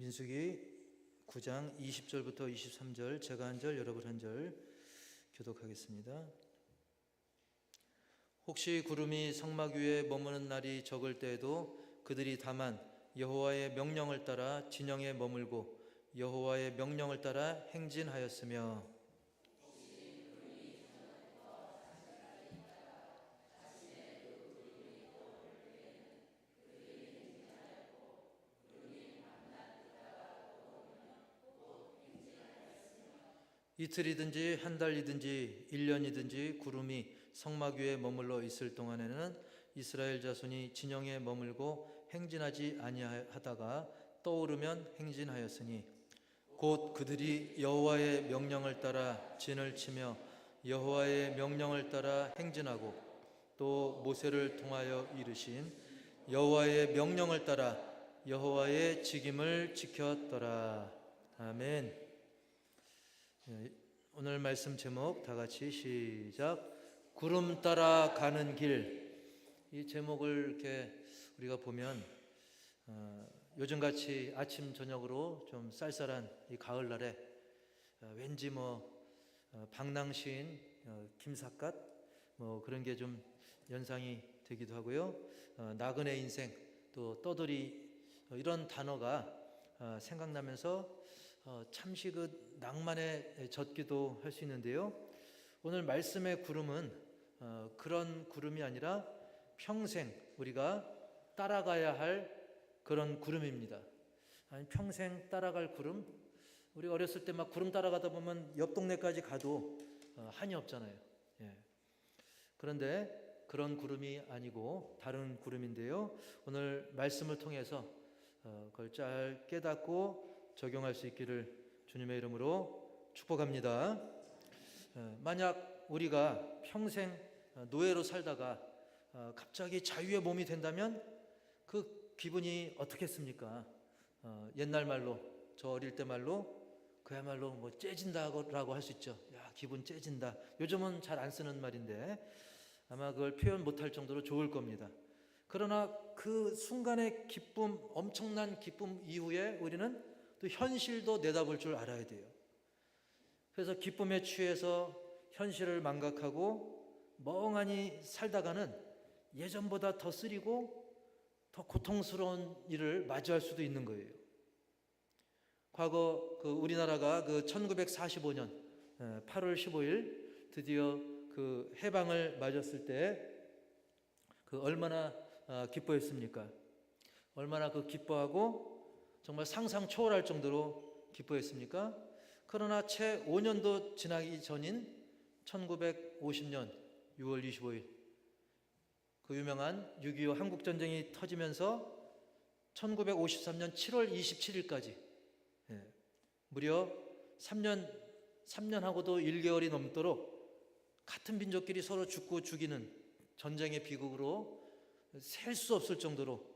민수기 9장 20절부터 23절, 제가 한 절, 여러분 한 절 교독하겠습니다. 혹시 구름이 성막 위에 머무는 날이 적을 때에도 그들이 다만 여호와의 명령을 따라 진영에 머물고 여호와의 명령을 따라 행진하였으며, 이틀이든지 한 달이든지 1년이든지 구름이 성막 위에 머물러 있을 동안에는 이스라엘 자손이 진영에 머물고 행진하지 아니하다가 떠오르면 행진하였으니, 곧 그들이 여호와의 명령을 따라 진을 치며 여호와의 명령을 따라 행진하고 또 모세를 통하여 이르신 여호와의 명령을 따라 여호와의 직임을 지켰더라. 아멘. 오늘 말씀 제목 다 같이 시작. 구름 따라 가는 길. 이 제목을 이렇게 우리가 보면 요즘같이 아침 저녁으로 좀 쌀쌀한 이 가을날에 왠지 방랑시인 김삿갓 그런 게 좀 연상이 되기도 하고요. 나그네 인생, 또 떠돌이, 이런 단어가 생각나면서 잠시 그 낭만에 젖기도 할 수 있는데요. 오늘 말씀의 구름은 그런 구름이 아니라 평생 우리가 따라가야 할 그런 구름입니다. 아니, 평생 따라갈 구름. 우리 어렸을 때 막 구름 따라가다 보면 옆 동네까지 가도 한이 없잖아요. 예. 그런데 그런 구름이 아니고 다른 구름인데요. 오늘 말씀을 통해서 그걸 잘 깨닫고 적용할 수 있기를 주님의 이름으로 축복합니다. 만약 우리가 평생 노예로 살다가 갑자기 자유의 몸이 된다면 그 기분이 어떻겠습니까? 옛날 말로, 저 어릴 때 말로 그야말로 째진다라고 할 수 있죠. 야, 기분 째진다. 요즘은 잘 안 쓰는 말인데 아마 그걸 표현 못할 정도로 좋을 겁니다. 그러나 그 순간의 기쁨, 엄청난 기쁨 이후에 우리는 또 현실도 내다볼 줄 알아야 돼요. 그래서 기쁨에 취해서 현실을 망각하고 멍하니 살다가는 예전보다 더 쓰리고 더 고통스러운 일을 맞이할 수도 있는 거예요. 과거 우리나라가 1945년 8월 15일 드디어 그 해방을 맞았을 때 얼마나 기뻐했습니까? 얼마나 기뻐하고 정말 상상 초월할 정도로 기뻐했습니까? 그러나 채 5년도 지나기 전인 1950년 6월 25일 그 유명한 6.25 한국전쟁이 터지면서 1953년 7월 27일까지 무려 3년하고도 1개월이 넘도록 같은 민족끼리 서로 죽고 죽이는 전쟁의 비극으로 셀 수 없을 정도로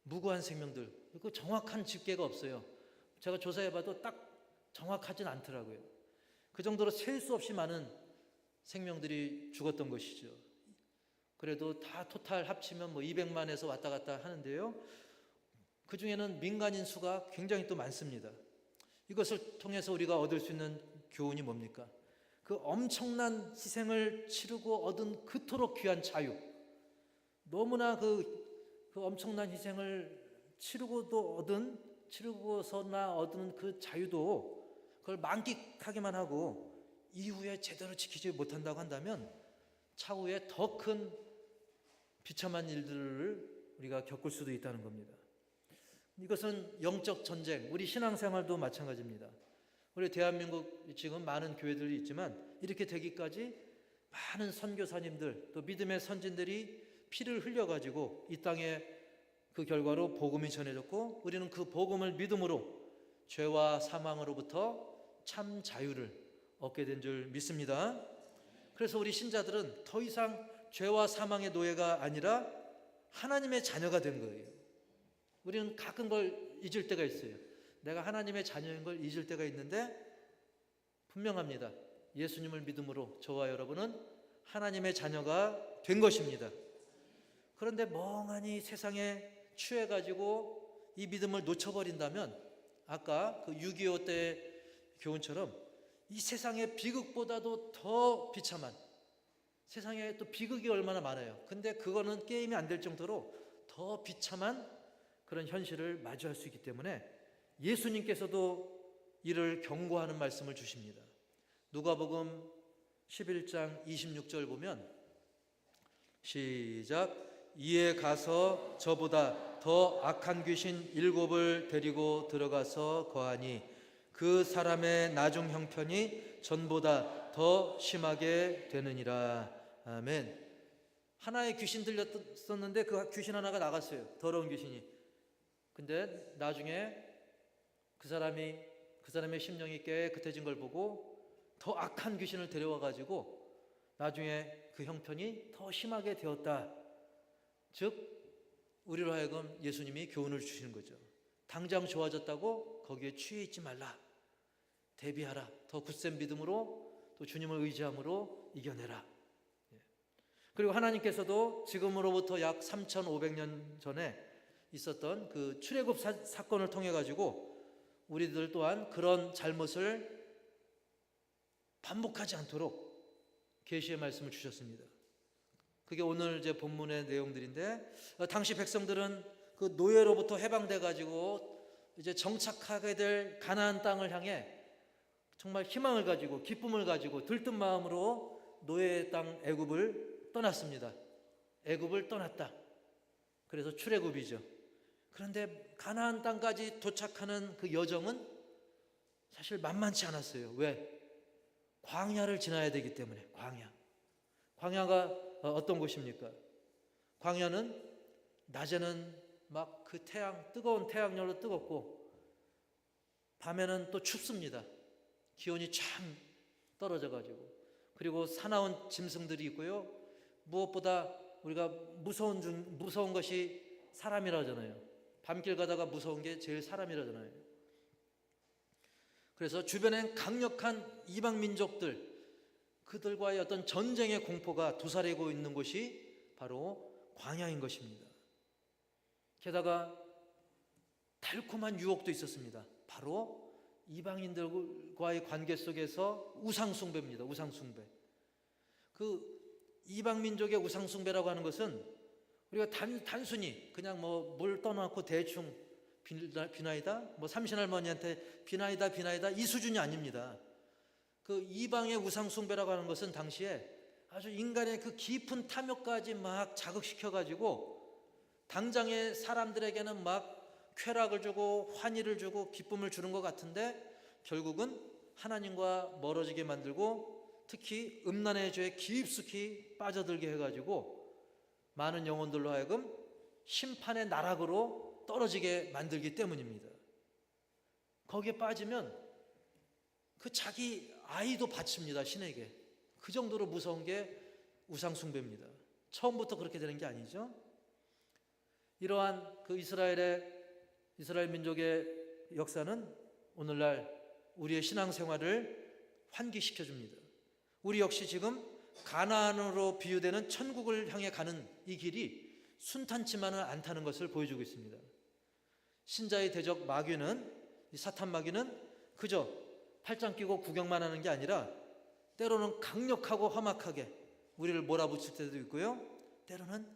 무고한 생명들, 그 정확한 집계가 없어요. 제가 조사해봐도 딱 정확하진 않더라고요. 그 정도로 셀 수 없이 많은 생명들이 죽었던 것이죠. 그래도 다 토탈 합치면 200만에서 왔다 갔다 하는데요. 그 중에는 민간인 수가 굉장히 또 많습니다. 이것을 통해서 우리가 얻을 수 있는 교훈이 뭡니까? 그 엄청난 희생을 치르고 얻은 그토록 귀한 자유, 너무나 그 엄청난 희생을 치르고서나 얻은 그 자유도 그걸 만끽하기만 하고 이후에 제대로 지키지 못한다고 한다면 차후에 더 큰 비참한 일들을 우리가 겪을 수도 있다는 겁니다. 이것은 영적 전쟁, 우리 신앙생활도 마찬가지입니다. 우리 대한민국 지금 많은 교회들이 있지만 이렇게 되기까지 많은 선교사님들, 또 믿음의 선진들이 피를 흘려가지고 이 땅에 그 결과로 복음이 전해졌고, 우리는 그 복음을 믿음으로 죄와 사망으로부터 참 자유를 얻게 된 줄 믿습니다. 그래서 우리 신자들은 더 이상 죄와 사망의 노예가 아니라 하나님의 자녀가 된 거예요. 우리는 가끔 걸 잊을 때가 있어요. 내가 하나님의 자녀인 걸 잊을 때가 있는데 분명합니다. 예수님을 믿음으로 저와 여러분은 하나님의 자녀가 된 것입니다. 그런데 멍하니 세상에 취해가지고 이 믿음을 놓쳐버린다면 아까 그 6.25 때 교훈처럼 이 세상의 비극보다도 더 비참한, 세상에 또 비극이 얼마나 많아요. 근데 그거는 게임이 안 될 정도로 더 비참한 그런 현실을 마주할 수 있기 때문에 예수님께서도 이를 경고하는 말씀을 주십니다. 누가복음 11장 26절 보면 시작. 이에 가서 저보다 더 악한 귀신 7을 데리고 들어가서 거하니 그 사람의 나중 형편이 전보다 더 심하게 되느니라. 아멘. 하나의 귀신 들렸었는데 그 귀신 하나가 나갔어요. 더러운 귀신이. 근데 나중에 그 사람의 심령이 깨끗해진 걸 보고 더 악한 귀신을 데려와 가지고 나중에 그 형편이 더 심하게 되었다. 즉 우리로 하여금 예수님이 교훈을 주시는 거죠. 당장 좋아졌다고 거기에 취해 있지 말라. 대비하라. 더 굳센 믿음으로 또 주님을 의지함으로 이겨내라. 그리고 하나님께서도 지금으로부터 약 3,500년 전에 있었던 그 출애굽 사건을 통해 가지고 우리들 또한 그런 잘못을 반복하지 않도록 계시의 말씀을 주셨습니다. 그게 오늘 제 본문의 내용들인데, 당시 백성들은 그 노예로부터 해방돼 가지고 이제 정착하게 될 가나안 땅을 향해 정말 희망을 가지고 기쁨을 가지고 들뜬 마음으로 노예의 땅 애굽을 떠났습니다. 애굽을 떠났다. 그래서 출애굽이죠. 그런데 가나안 땅까지 도착하는 그 여정은 사실 만만치 않았어요. 왜? 광야를 지나야 되기 때문에. 광야가 어떤 곳입니까? 광야는 낮에는 막 그 뜨거운 태양열로 뜨겁고 밤에는 또 춥습니다. 기온이 참 떨어져 가지고. 그리고 사나운 짐승들이 있고요. 무엇보다 우리가 무서운 것이 사람이라잖아요. 밤길 가다가 무서운 게 제일 사람이라잖아요. 그래서 주변엔 강력한 이방 민족들, 그들과의 어떤 전쟁의 공포가 도사리고 있는 곳이 바로 광야인 것입니다. 게다가 달콤한 유혹도 있었습니다. 바로 이방인들과의 관계 속에서 우상숭배입니다. 우상숭배. 그 이방 민족의 우상숭배라고 하는 것은 우리가 단순히 그냥 뭐 물 떠놓고 대충 비나이다, 뭐 삼신할머니한테 비나이다 이 수준이 아닙니다. 그 이방의 우상숭배라고 하는 것은 당시에 아주 인간의 그 깊은 탐욕까지 막 자극시켜 가지고 당장의 사람들에게는 막 쾌락을 주고 환희를 주고 기쁨을 주는 것 같은데 결국은 하나님과 멀어지게 만들고 특히 음란의 죄에 깊숙이 빠져들게 해가지고 많은 영혼들로 하여금 심판의 나락으로 떨어지게 만들기 때문입니다. 거기에 빠지면 그 자기 아이도 바칩니다. 신에게. 그 정도로 무서운 게 우상숭배입니다. 처음부터 그렇게 되는 게 아니죠. 이러한 그 이스라엘 민족의 역사는 오늘날 우리의 신앙생활을 환기시켜 줍니다. 우리 역시 지금 가나안으로 비유되는 천국을 향해 가는 이 길이 순탄치만은 않다는 것을 보여주고 있습니다. 신자의 대적 마귀는, 이 사탄 마귀는 그저 팔짱 끼고 구경만 하는 게 아니라 때로는 강력하고 험악하게 우리를 몰아붙일 때도 있고요. 때로는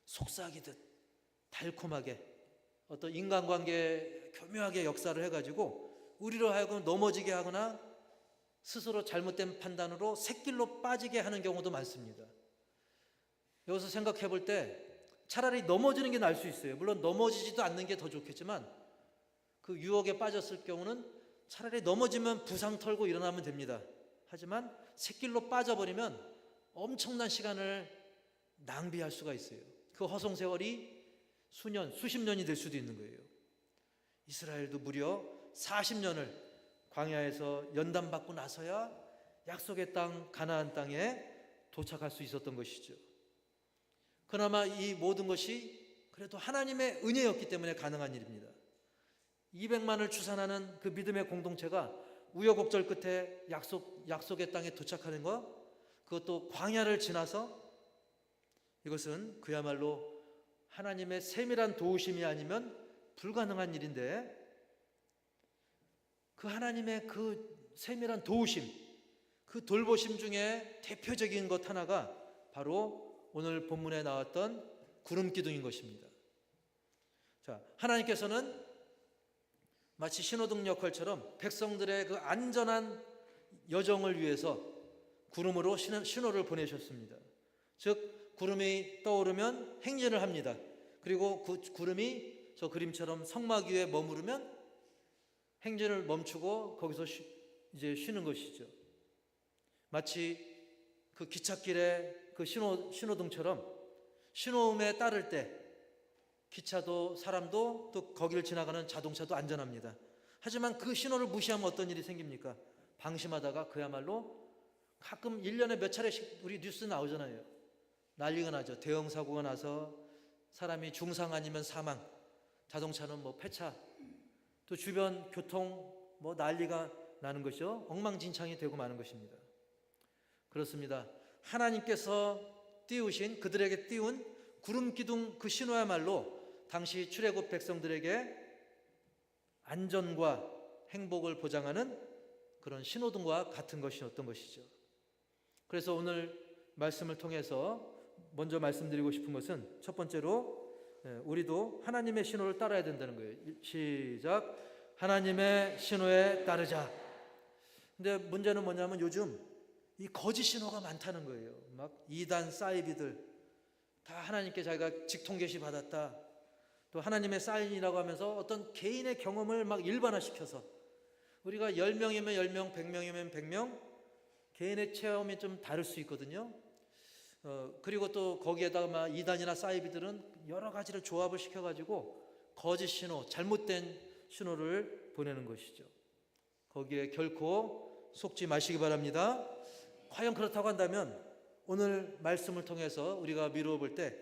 속삭이듯 달콤하게 어떤 인간관계에 교묘하게 역사를 해가지고 우리로 하여금 넘어지게 하거나 스스로 잘못된 판단으로 샛길로 빠지게 하는 경우도 많습니다. 여기서 생각해 볼 때 차라리 넘어지는 게 나을 수 있어요. 물론 넘어지지도 않는 게 더 좋겠지만 그 유혹에 빠졌을 경우는 차라리 넘어지면 부상 털고 일어나면 됩니다. 하지만 샛길로 빠져버리면 엄청난 시간을 낭비할 수가 있어요. 그 허송세월이 수년, 수십 년이 될 수도 있는 거예요. 이스라엘도 무려 40년을 광야에서 연단받고 나서야 약속의 땅 가나안 땅에 도착할 수 있었던 것이죠. 그나마 이 모든 것이 그래도 하나님의 은혜였기 때문에 가능한 일입니다. 200만을 추산하는 그 믿음의 공동체가 우여곡절 끝에 약속의 땅에 도착하는 것, 그것도 광야를 지나서, 이것은 그야말로 하나님의 세밀한 도우심이 아니면 불가능한 일인데 그 하나님의 그 세밀한 도우심, 그 돌보심 중에 대표적인 것 하나가 바로 오늘 본문에 나왔던 구름 기둥인 것입니다. 자, 하나님께서는 마치 신호등 역할처럼 백성들의 그 안전한 여정을 위해서 구름으로 신호를 보내셨습니다. 즉 구름이 떠오르면 행진을 합니다. 그리고 그 구름이 저 그림처럼 성막 위에 머무르면 행진을 멈추고 거기서 이제 쉬는 것이죠. 마치 그 기찻길에 그 신호등처럼 신호음에 따를 때 기차도 사람도 또 거기를 지나가는 자동차도 안전합니다. 하지만 그 신호를 무시하면 어떤 일이 생깁니까? 방심하다가 그야말로 가끔 1년에 몇 차례씩 우리 뉴스 나오잖아요. 난리가 나죠. 대형 사고가 나서 사람이 중상 아니면 사망, 자동차는 뭐 폐차, 또 주변 교통 뭐 난리가 나는 것이죠. 엉망진창이 되고 마는 것입니다. 그렇습니다. 하나님께서 띄우신, 그들에게 띄운 구름 기둥 그 신호야말로 당시 출애굽 백성들에게 안전과 행복을 보장하는 그런 신호등과 같은 것이었던 것이죠. 그래서 오늘 말씀을 통해서 먼저 말씀드리고 싶은 것은 첫 번째로 우리도 하나님의 신호를 따라야 된다는 거예요. 시작. 하나님의 신호에 따르자. 근데 문제는 뭐냐면 요즘 이 거짓 신호가 많다는 거예요. 막 이단 사이비들 다 하나님께 자기가 직통계시 받았다, 또 하나님의 사인이라고 하면서 어떤 개인의 경험을 막 일반화시켜서 우리가 10명이면 10명, 100명이면 100명 개인의 체험이 좀 다를 수 있거든요. 그리고 또 거기에다가 막 이단이나 사이비들은 여러 가지를 조합을 시켜가지고 거짓 신호, 잘못된 신호를 보내는 것이죠. 거기에 결코 속지 마시기 바랍니다. 과연 그렇다고 한다면 오늘 말씀을 통해서 우리가 미루어 볼 때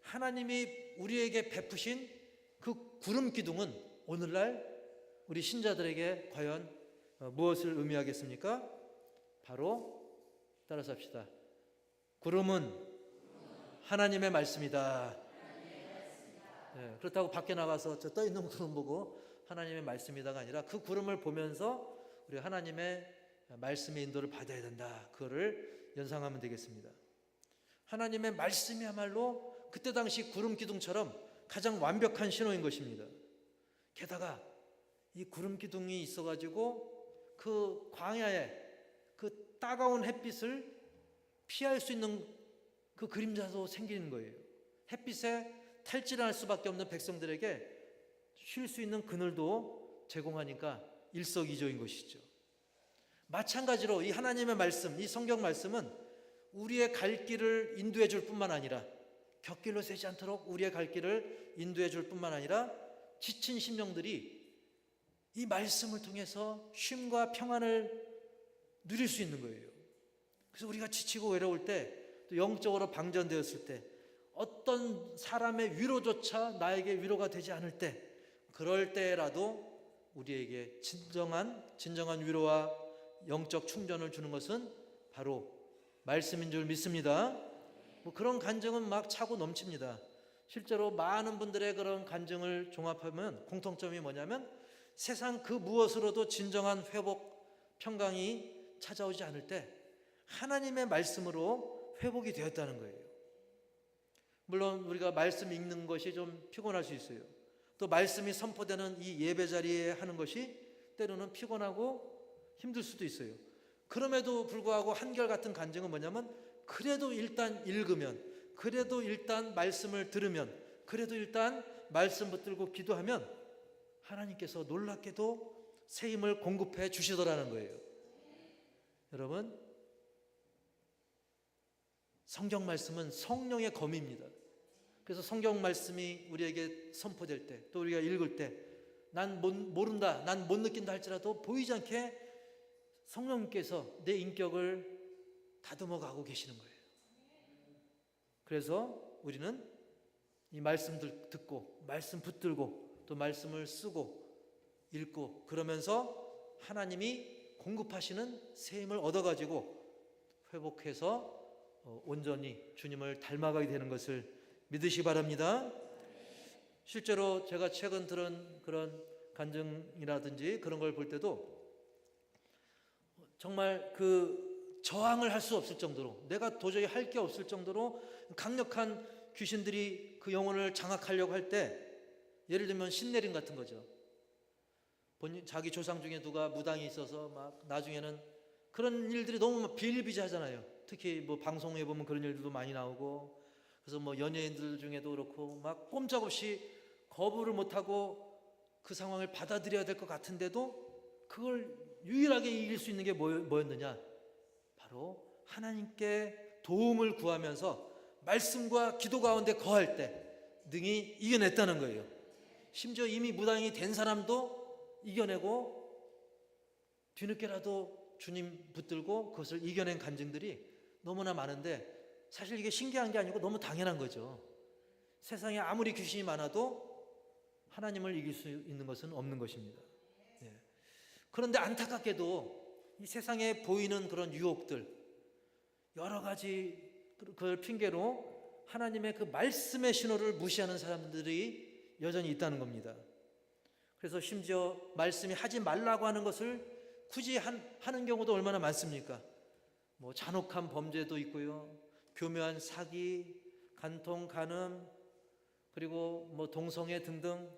하나님이 우리에게 베푸신 그 구름 기둥은 오늘날 우리 신자들에게 과연 무엇을 의미하겠습니까? 바로 따라서 합시다. 구름은 하나님의 말씀이다. 네, 그렇다고 밖에 나가서 저 떠 있는 구름 보고 하나님의 말씀이다가 아니라 그 구름을 보면서 우리 하나님의 말씀의 인도를 받아야 된다. 그거를 연상하면 되겠습니다. 하나님의 말씀이야말로 그때 당시 구름 기둥처럼 가장 완벽한 신호인 것입니다. 게다가 이 구름 기둥이 있어가지고 그 광야에 그 따가운 햇빛을 피할 수 있는 그 그림자도 생기는 거예요. 햇빛에 탈진할 수밖에 없는 백성들에게 쉴 수 있는 그늘도 제공하니까 일석이조인 것이죠. 마찬가지로 이 하나님의 말씀, 이 성경 말씀은 우리의 갈 길을 인도해 줄 뿐만 아니라 곁길로 새지 않도록 우리의 갈 길을 인도해 줄 뿐만 아니라 지친 심령들이 이 말씀을 통해서 쉼과 평안을 누릴 수 있는 거예요. 그래서 우리가 지치고 외로울 때, 또 영적으로 방전되었을 때, 어떤 사람의 위로조차 나에게 위로가 되지 않을 때, 그럴 때라도 우리에게 진정한 위로와 영적 충전을 주는 것은 바로 말씀인 줄 믿습니다. 뭐 그런 간증은 막 차고 넘칩니다. 실제로 많은 분들의 그런 간증을 종합하면 공통점이 뭐냐면 세상 그 무엇으로도 진정한 회복, 평강이 찾아오지 않을 때 하나님의 말씀으로 회복이 되었다는 거예요. 물론 우리가 말씀 읽는 것이 좀 피곤할 수 있어요. 또 말씀이 선포되는 이 예배 자리에 하는 것이 때로는 피곤하고 힘들 수도 있어요. 그럼에도 불구하고 한결같은 간증은 뭐냐면 그래도 일단 읽으면, 그래도 일단 말씀을 들으면, 그래도 일단 말씀 붙들고 기도하면 하나님께서 놀랍게도 새 힘을 공급해 주시더라는 거예요. 여러분, 성경 말씀은 성령의 검입니다. 그래서 성경 말씀이 우리에게 선포될 때, 또 우리가 읽을 때 난 모른다, 난 못 느낀다 할지라도 보이지 않게 성령님께서 내 인격을 다듬어 가고 계시는 거예요. 그래서 우리는 이 말씀들 듣고 말씀 붙들고 또 말씀을 쓰고 읽고 그러면서 하나님이 공급하시는 새 힘을 얻어가지고 회복해서 온전히 주님을 닮아가게 되는 것을 믿으시기 바랍니다. 실제로 제가 최근 들은 그런 간증이라든지 그런 걸 볼 때도 정말 그 저항을 할 수 없을 정도로, 내가 도저히 할 게 없을 정도로 강력한 귀신들이 그 영혼을 장악하려고 할 때, 예를 들면 신내림 같은 거죠. 자기 조상 중에 누가 무당이 있어서 막 나중에는 그런 일들이 너무 비일비재하잖아요. 특히 뭐 방송에 보면 그런 일들도 많이 나오고, 그래서 뭐 연예인들 중에도 그렇고 막 꼼짝없이 거부를 못하고 그 상황을 받아들여야 될 것 같은데도 그걸 유일하게 이길 수 있는 게 뭐였느냐? 바로 하나님께 도움을 구하면서 말씀과 기도 가운데 거할 때 능히 이겨냈다는 거예요. 심지어 이미 무당이 된 사람도 이겨내고 뒤늦게라도 주님 붙들고 그것을 이겨낸 간증들이 너무나 많은데, 사실 이게 신기한 게 아니고 너무 당연한 거죠. 세상에 아무리 귀신이 많아도 하나님을 이길 수 있는 것은 없는 것입니다. 예. 그런데 안타깝게도 이 세상에 보이는 그런 유혹들, 여러 가지 그걸 핑계로 하나님의 그 말씀의 신호를 무시하는 사람들이 여전히 있다는 겁니다. 그래서 심지어 말씀이 하지 말라고 하는 것을 굳이 하는 경우도 얼마나 많습니까? 뭐 잔혹한 범죄도 있고요, 교묘한 사기, 간통, 간음, 그리고 뭐 동성애 등등,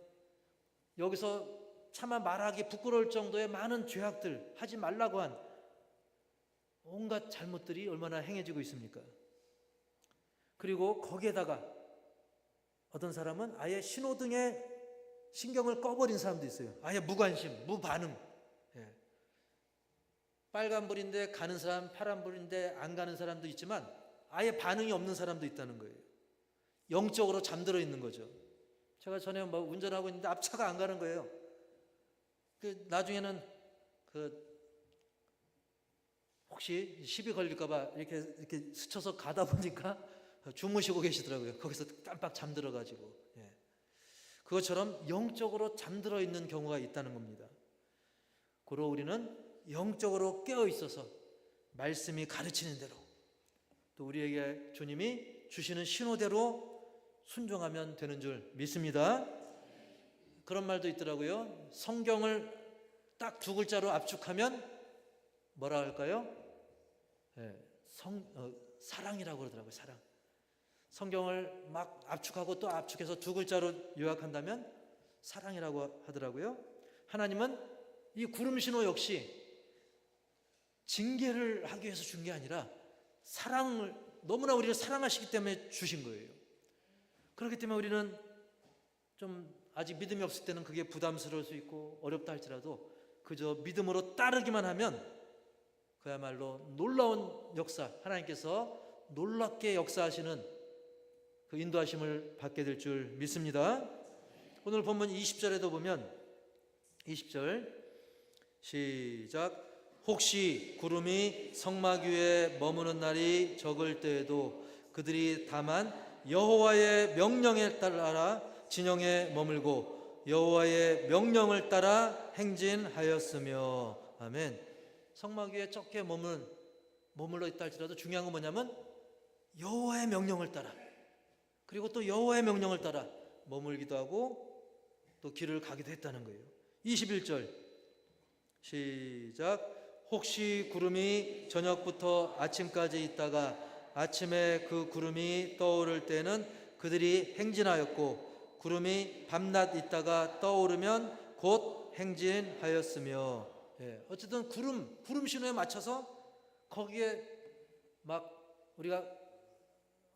여기서 차마 말하기 부끄러울 정도의 많은 죄악들, 하지 말라고 한 온갖 잘못들이 얼마나 행해지고 있습니까? 그리고 거기에다가 어떤 사람은 아예 신호등에 신경을 꺼버린 사람도 있어요. 아예 무관심, 무반응. 예. 빨간불인데 가는 사람, 파란불인데 안 가는 사람도 있지만 아예 반응이 없는 사람도 있다는 거예요. 영적으로 잠들어 있는 거죠. 제가 전에 뭐 운전하고 있는데 앞차가 안 가는 거예요. 나중에는 혹시 시비 걸릴까봐 이렇게 스쳐서 가다 보니까 주무시고 계시더라고요. 거기서 깜빡 잠들어가지고. 예. 그것처럼 영적으로 잠들어 있는 경우가 있다는 겁니다. 고로 우리는 영적으로 깨어 있어서 말씀이 가르치는 대로, 또 우리에게 주님이 주시는 신호대로 순종하면 되는 줄 믿습니다. 그런 말도 있더라고요. 성경을 딱 두 글자로 압축하면 뭐라 할까요? 예, 사랑이라고 그러더라고요. 사랑. 성경을 막 압축하고 또 압축해서 두 글자로 요약한다면 사랑이라고 하더라고요. 하나님은 이 구름 신호 역시 징계를 하기 위해서 준 게 아니라 사랑을, 너무나 우리를 사랑하시기 때문에 주신 거예요. 그렇기 때문에 우리는 좀 아직 믿음이 없을 때는 그게 부담스러울 수 있고 어렵다 할지라도 그저 믿음으로 따르기만 하면 그야말로 놀라운 역사, 하나님께서 놀랍게 역사하시는 그 인도하심을 받게 될 줄 믿습니다. 오늘 본문 20절에도 보면, 20절 시작. 혹시 구름이 성막 위에 머무는 날이 적을 때에도 그들이 다만 여호와의 명령에 따라 진영에 머물고 여호와의 명령을 따라 행진하였으며. 아멘. 성막 위에 적게 머물러 있다 할지라도 중요한 건 뭐냐면 여호와의 명령을 따라, 그리고 또 여호와의 명령을 따라 머물기도 하고 또 길을 가기도 했다는 거예요. 21절 시작. 혹시 구름이 저녁부터 아침까지 있다가 아침에 그 구름이 떠오를 때는 그들이 행진하였고 구름이 밤낮 있다가 떠오르면 곧 행진하였으며. 예, 어쨌든 구름 신호에 맞춰서 거기에 막 우리가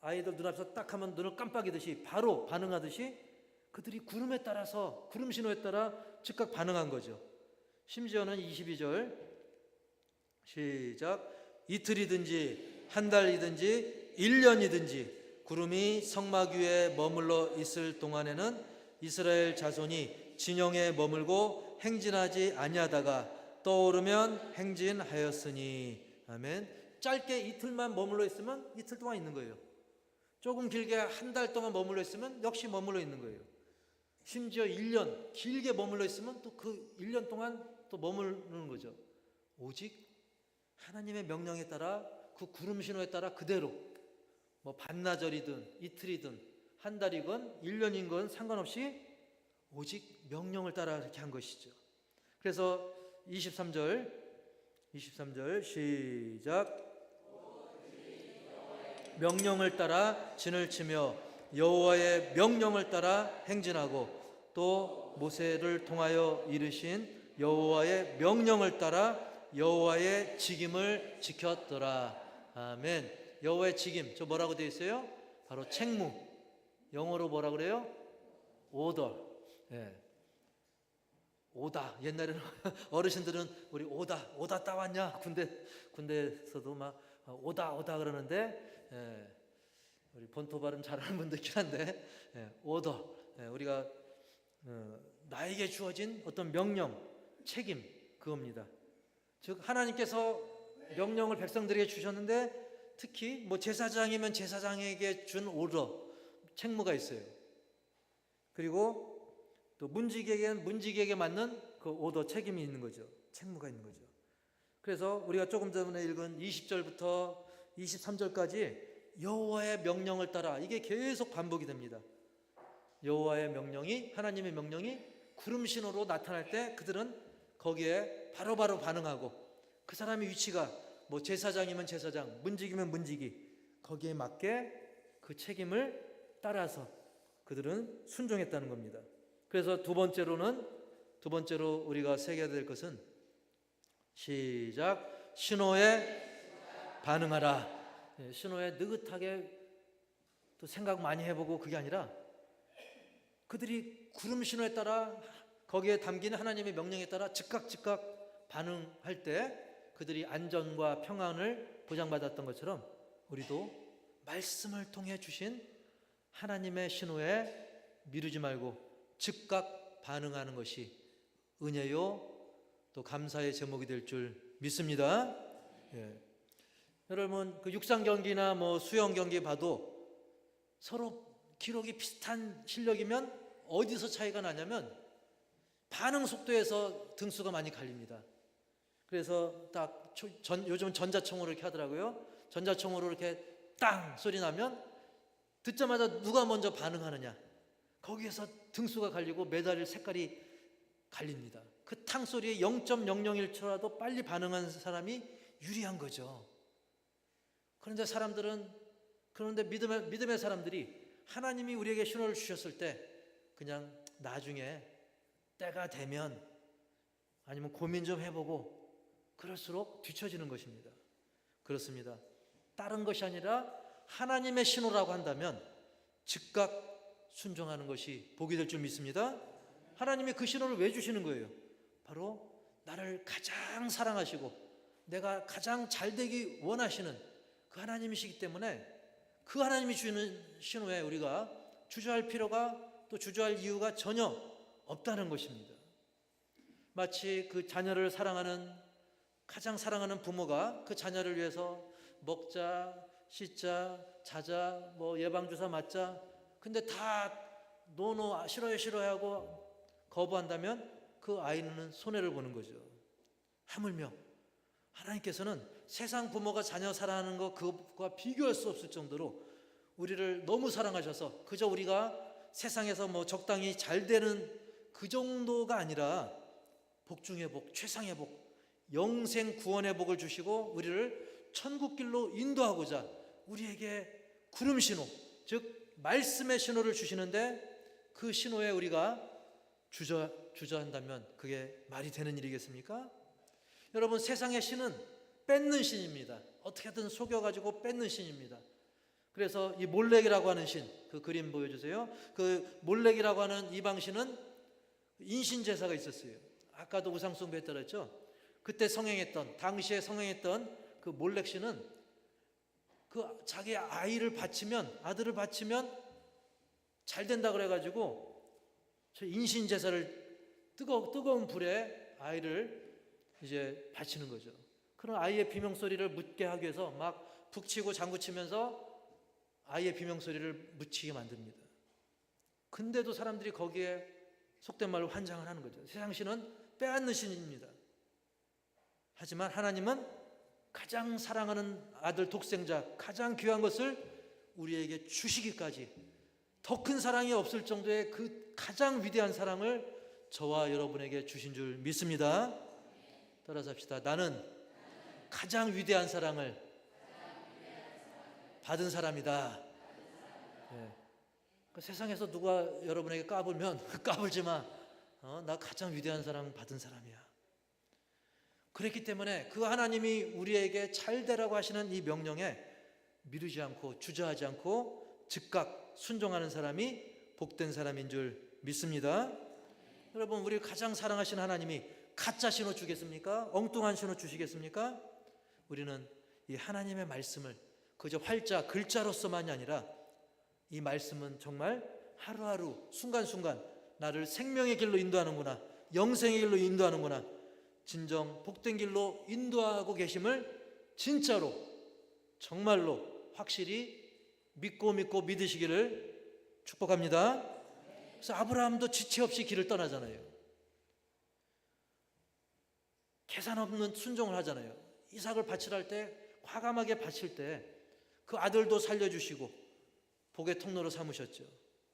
아이들 눈앞에서 딱 하면 눈을 깜빡이듯이 바로 반응하듯이 그들이 구름에 따라서, 구름 신호에 따라 즉각 반응한 거죠. 심지어는 22절 시작. 이틀이든지 한 달이든지 1년이든지 구름이 성막 위에 머물러 있을 동안에는 이스라엘 자손이 진영에 머물고 행진하지 아니하다가 떠오르면 행진하였으니. 아멘. 짧게 이틀만 머물러 있으면 이틀 동안 있는 거예요. 조금 길게 한 달 동안 머물러 있으면 역시 머물러 있는 거예요. 심지어 1년 길게 머물러 있으면 또 그 1년 동안 또 머무르는 거죠. 오직 하나님의 명령에 따라, 그 구름 신호에 따라 그대로, 뭐 반나절이든 이틀이든 한 달이건 1년인 건 상관없이 오직 명령을 따라 이렇게 한 것이죠. 그래서 23절 23절 시작. 명령을 따라 진을 치며 여호와의 명령을 따라 행진하고 또 모세를 통하여 이르신 여호와의 명령을 따라 여호와의 직임을 지켰더라. 아멘. 여호와의 직임, 저 뭐라고 되어 있어요? 바로 책무. 영어로 뭐라 그래요? 오더. 예. 오다. 옛날에는 어르신들은 우리 오다 따왔냐? 군대에서도 막 오다 그러는데, 예. 우리 본토 발음 잘하는 분들 있긴 한데, 예. 오더. 예. 우리가 나에게 주어진 어떤 명령, 책임, 그겁니다. 즉 하나님께서 명령을 백성들에게 주셨는데, 특히 뭐 제사장이면 제사장에게 준 오더, 책무가 있어요. 그리고 또 문지기에게는 문지기에게 맞는 그 오더, 책임이 있는 거죠. 책무가 있는 거죠. 그래서 우리가 조금 전에 읽은 20절부터 23절까지 여호와의 명령을 따라, 이게 계속 반복이 됩니다. 여호와의 명령이, 하나님의 명령이 구름 신호로 나타날 때 그들은 거기에 바로바로 반응하고, 그 사람의 위치가 뭐 제사장이면 제사장, 문지기면 문지기, 거기에 맞게 그 책임을 따라서 그들은 순종했다는 겁니다. 그래서 두 번째로 우리가 새겨야 될 것은 시작. 신호에 반응하라. 신호에 느긋하게 또 생각 많이 해보고 그게 아니라 그들이 구름 신호에 따라, 거기에 담긴 하나님의 명령에 따라 즉각 반응할 때 그들이 안전과 평안을 보장받았던 것처럼 우리도 말씀을 통해 주신 하나님의 신호에 미루지 말고 즉각 반응하는 것이 은혜요 또 감사의 제목이 될 줄 믿습니다. 예. 여러분 그 육상 경기나 뭐 수영 경기 봐도 서로 기록이 비슷한 실력이면 어디서 차이가 나냐면 반응 속도에서 등수가 많이 갈립니다. 그래서 딱 요즘 전자청으로 이렇게 하더라고요. 전자청으로 이렇게 땅 소리 나면 듣자마자 누가 먼저 반응하느냐, 거기에서 등수가 갈리고 메달의 색깔이 갈립니다. 그 탕 소리에 0.001초라도 빨리 반응한 사람이 유리한 거죠. 그런데 믿음의 사람들이 하나님이 우리에게 신호를 주셨을 때 그냥 나중에 때가 되면, 아니면 고민 좀 해보고 그럴수록 뒤처지는 것입니다. 그렇습니다. 다른 것이 아니라 하나님의 신호라고 한다면 즉각 순종하는 것이 복이 될 줄 믿습니다. 하나님이 그 신호를 왜 주시는 거예요? 바로 나를 가장 사랑하시고 내가 가장 잘되기 원하시는 그 하나님이시기 때문에 그 하나님이 주는 신호에 우리가 주저할 필요가, 또 주저할 이유가 전혀 없다는 것입니다. 마치 그 자녀를 가장 사랑하는 부모가 그 자녀를 위해서 먹자, 씻자, 자자, 뭐 예방주사 맞자, 근데 다 노노 싫어하고 거부한다면 그 아이는 손해를 보는 거죠. 하물며 하나님께서는 세상 부모가 자녀 사랑하는 것 그것과 비교할 수 없을 정도로 우리를 너무 사랑하셔서 그저 우리가 세상에서 뭐 적당히 잘 되는 그 정도가 아니라 복 중의 복, 최상의 복, 영생 구원의 복을 주시고 우리를 천국길로 인도하고자 우리에게 구름 신호, 즉 말씀의 신호를 주시는데 그 신호에 우리가 주저한다면 그게 말이 되는 일이겠습니까? 여러분, 세상의 신은 뺏는 신입니다. 어떻게든 속여가지고 뺏는 신입니다. 그래서 이 몰렉이라고 하는 신, 그 그림 보여주세요. 그 몰렉이라고 하는 이방신은 인신제사가 있었어요. 아까도 우상숭배했다고 했죠. 그때 당시에 성행했던 그 몰렉신은 그 자기 아들을 바치면 잘 된다 그래가지고 저 인신제사를 뜨거운 불에 아이를 이제 바치는 거죠. 그런 아이의 비명소리를 묻게 하기 위해서 막 북치고 장구치면서 아이의 비명소리를 묻히게 만듭니다. 근데도 사람들이 거기에 속된 말로 환장을 하는 거죠. 세상 신은 빼앗는 신입니다. 하지만 하나님은 가장 사랑하는 아들 독생자, 가장 귀한 것을 우리에게 주시기까지 더 큰 사랑이 없을 정도의 그 가장 위대한 사랑을 저와 여러분에게 주신 줄 믿습니다. 따라서 합시다. 나는 가장 위대한 사랑을 받은 사람이다. 예. 그 세상에서 누가 여러분에게 까불면 까불지 마. 나 가장 위대한 사랑 받은 사람이야. 그렇기 때문에 그 하나님이 우리에게 잘 되라고 하시는 이 명령에 미루지 않고 주저하지 않고 즉각 순종하는 사람이 복된 사람인 줄 믿습니다. 여러분, 우리 가장 사랑하시는 하나님이 가짜 신호 주겠습니까? 엉뚱한 신호 주시겠습니까? 우리는 이 하나님의 말씀을 그저 활자 글자로서만이 아니라 이 말씀은 정말 하루하루 순간순간 나를 생명의 길로 인도하는구나, 영생의 길로 인도하는구나, 진정 복된 길로 인도하고 계심을 진짜로 정말로 확실히 믿고 믿으시기를 축복합니다. 그래서 아브라함도 지체 없이 길을 떠나잖아요. 계산 없는 순종을 하잖아요. 이삭을 바치랄 때, 과감하게 바칠 때 그 아들도 살려주시고 복의 통로로 삼으셨죠.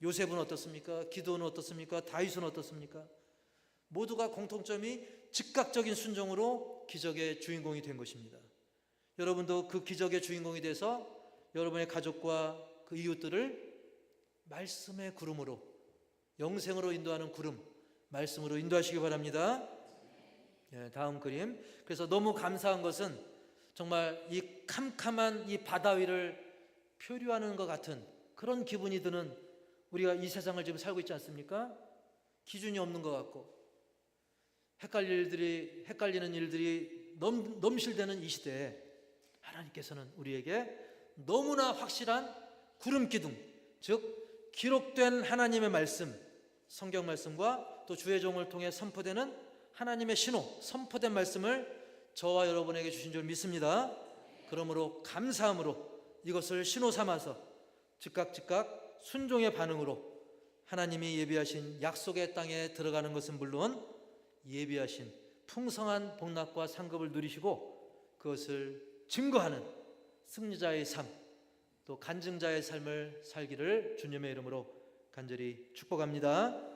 요셉은 어떻습니까? 기도는 어떻습니까? 다윗은 어떻습니까? 모두가 공통점이 즉각적인 순종으로 기적의 주인공이 된 것입니다. 여러분도 그 기적의 주인공이 돼서 여러분의 가족과 그 이웃들을 말씀의 구름으로, 영생으로 인도하는 구름, 말씀으로 인도하시기 바랍니다. 다음 그림. 그래서 너무 감사한 것은 정말 이 캄캄한 이 바다 위를 표류하는 것 같은 그런 기분이 드는, 우리가 이 세상을 지금 살고 있지 않습니까? 기준이 없는 것 같고 헷갈리는 일들이 넘실대는 이 시대에 하나님께서는 우리에게 너무나 확실한 구름 기둥, 즉 기록된 하나님의 말씀, 성경 말씀과 또 주의 종을 통해 선포되는 하나님의 신호, 선포된 말씀을 저와 여러분에게 주신 줄 믿습니다. 그러므로 감사함으로 이것을 신호 삼아서 즉각 순종의 반응으로 하나님이 예비하신 약속의 땅에 들어가는 것은 물론 예비하신 풍성한 복락과 상급을 누리시고 그것을 증거하는 승리자의 삶, 또 간증자의 삶을 살기를 주님의 이름으로 간절히 축복합니다.